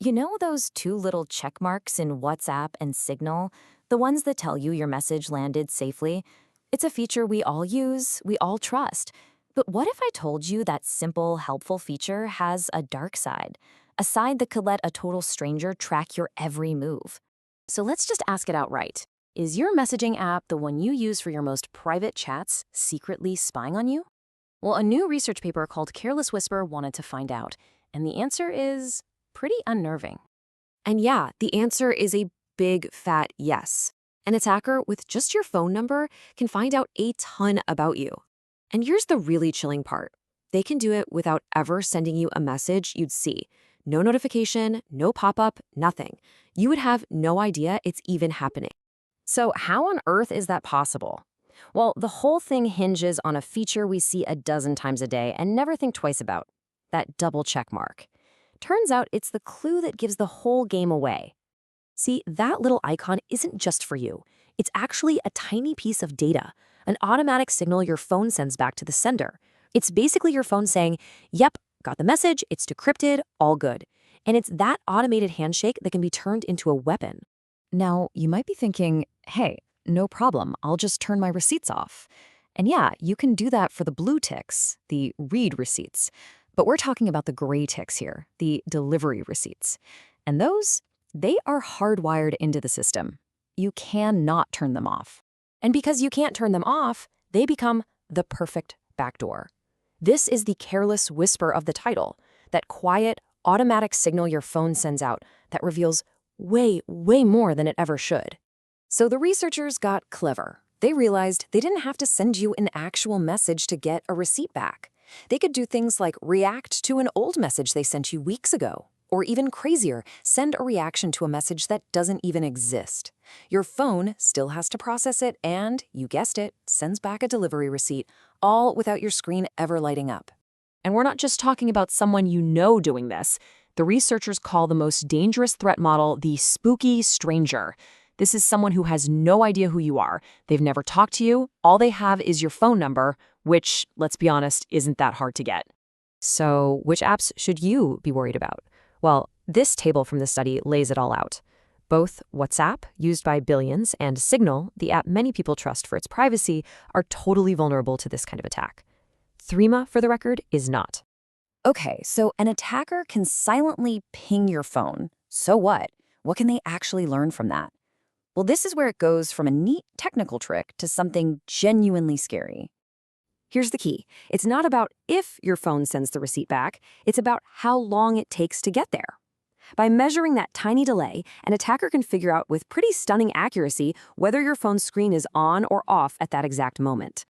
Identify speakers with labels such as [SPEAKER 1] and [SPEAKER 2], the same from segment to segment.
[SPEAKER 1] You know those two little check marks in WhatsApp and Signal? The ones that tell you your message landed safely? It's a feature we all use, we all trust. But what if I told you that simple, helpful feature has a dark side? A side that could let a total stranger track your every move. So let's just ask it outright. Is your messaging app, the one you use for your most private chats, secretly spying on you? Well, a new research paper called Careless Whisper wanted to find out. And the answer is pretty unnerving.
[SPEAKER 2] And yeah, the answer is a big fat yes. An attacker with just your phone number can find out a ton about you. And here's the really chilling part. They can do it without ever sending you a message you'd see. No notification, no pop-up, nothing. You would have no idea it's even happening.
[SPEAKER 1] So, how on earth is that possible? Well, the whole thing hinges on a feature we see a dozen times a day and never think twice about that double check mark. Turns out it's the clue that gives the whole game away. See, that little icon isn't just for you. It's actually a tiny piece of data, an automatic signal your phone sends back to the sender. It's basically your phone saying, yep, got the message, it's decrypted, all good. And it's that automated handshake that can be turned into a weapon. Now, you might be thinking, hey, no problem, I'll just turn my receipts off. And yeah, you can do that for the blue ticks, the read receipts. But we're talking about the gray ticks here, the delivery receipts. And those, they are hardwired into the system. You cannot turn them off. And because you can't turn them off, they become the perfect backdoor. This is the careless whisper of the title, that quiet, automatic signal your phone sends out that reveals way, way more than it ever should. So the researchers got clever. They realized they didn't have to send you an actual message to get a receipt back. They could do things like react to an old message they sent you weeks ago. Or even crazier, send a reaction to a message that doesn't even exist. Your phone still has to process it and, you guessed it, sends back a delivery receipt, all without your screen ever lighting up. And we're not just talking about someone you know doing this. The researchers call the most dangerous threat model the spooky stranger. This is someone who has no idea who you are. They've never talked to you. All they have is your phone number, which, let's be honest, isn't that hard to get. So, which apps should you be worried about? Well, this table from the study lays it all out. Both WhatsApp, used by billions, and Signal, the app many people trust for its privacy, are totally vulnerable to this kind of attack. Threema, for the record, is not. Okay, so an attacker can silently ping your phone. So what? What can they actually learn from that? Well, this is where it goes from a neat technical trick to something genuinely scary. Here's the key. It's not about if your phone sends the receipt back, it's about how long it takes to get there. By measuring that tiny delay, an attacker can figure out with pretty stunning accuracy whether your phone's screen is on or off at that exact moment.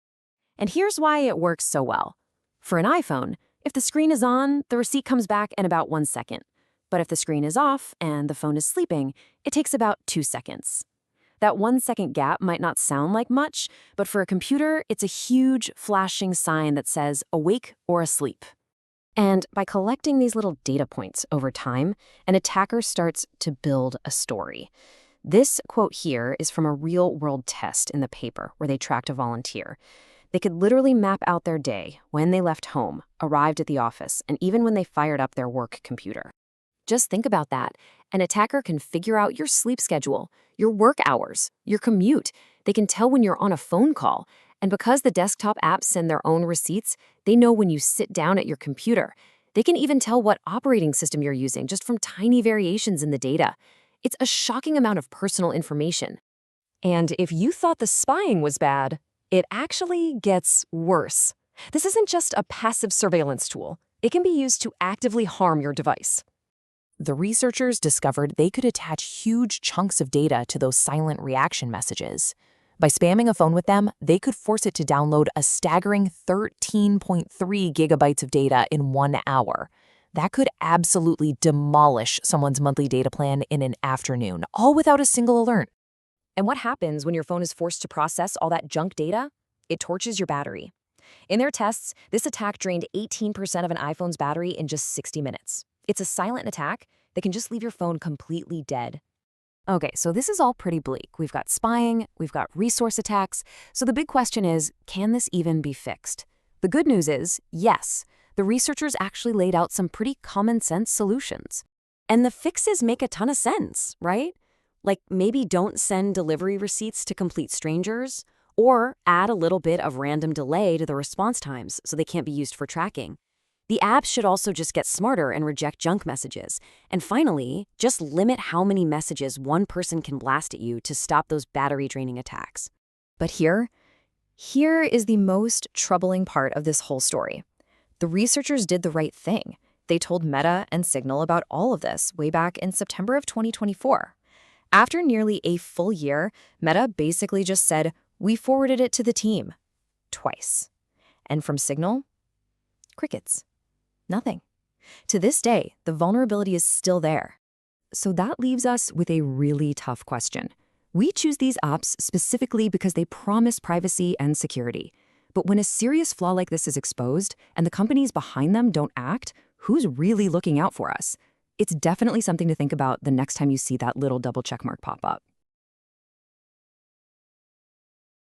[SPEAKER 1] And here's why it works so well. For an iPhone, if the screen is on, the receipt comes back in about 1 second. But if the screen is off and the phone is sleeping, it takes about 2 seconds. That 1 second gap might not sound like much, but for a computer, it's a huge flashing sign that says awake or asleep. And by collecting these little data points over time, an attacker starts to build a story. This quote here is from a real-world test in the paper where they tracked a volunteer. They could literally map out their day, when they left home, arrived at the office, and even when they fired up their work computer. Just think about that. An attacker can figure out your sleep schedule, your work hours, your commute. They can tell when you're on a phone call. And because the desktop apps send their own receipts, they know when you sit down at your computer. They can even tell what operating system you're using just from tiny variations in the data. It's a shocking amount of personal information. And if you thought the spying was bad, it actually gets worse. This isn't just a passive surveillance tool. It can be used to actively harm your device. The researchers discovered they could attach huge chunks of data to those silent reaction messages. By spamming a phone with them, they could force it to download a staggering 13.3 gigabytes of data in 1 hour. That could absolutely demolish someone's monthly data plan in an afternoon, all without a single alert. And what happens when your phone is forced to process all that junk data? It torches your battery. In their tests, this attack drained 18% of an iPhone's battery in just 60 minutes. It's a silent attack that can just leave your phone completely dead. Okay, so this is all pretty bleak. We've got spying, we've got resource attacks. So the big question is, can this even be fixed? The good news is, yes. The researchers actually laid out some pretty common sense solutions.
[SPEAKER 2] And the fixes make a ton of sense, right? Like maybe don't send delivery receipts to complete strangers, or add a little bit of random delay to the response times so they can't be used for tracking. The apps should also just get smarter and reject junk messages. And finally, just limit how many messages one person can blast at you to stop those battery-draining attacks.
[SPEAKER 1] But here is the most troubling part of this whole story. The researchers did the right thing. They told Meta and Signal about all of this way back in September of 2024. After nearly a full year, Meta basically just said, "We forwarded it to the team." Twice. And from Signal? Crickets. Nothing. To this day, the vulnerability is still there. So that leaves us with a really tough question. We choose these apps specifically because they promise privacy and security. But when a serious flaw like this is exposed and the companies behind them don't act, who's really looking out for us? It's definitely something to think about the next time you see that little double check mark pop up.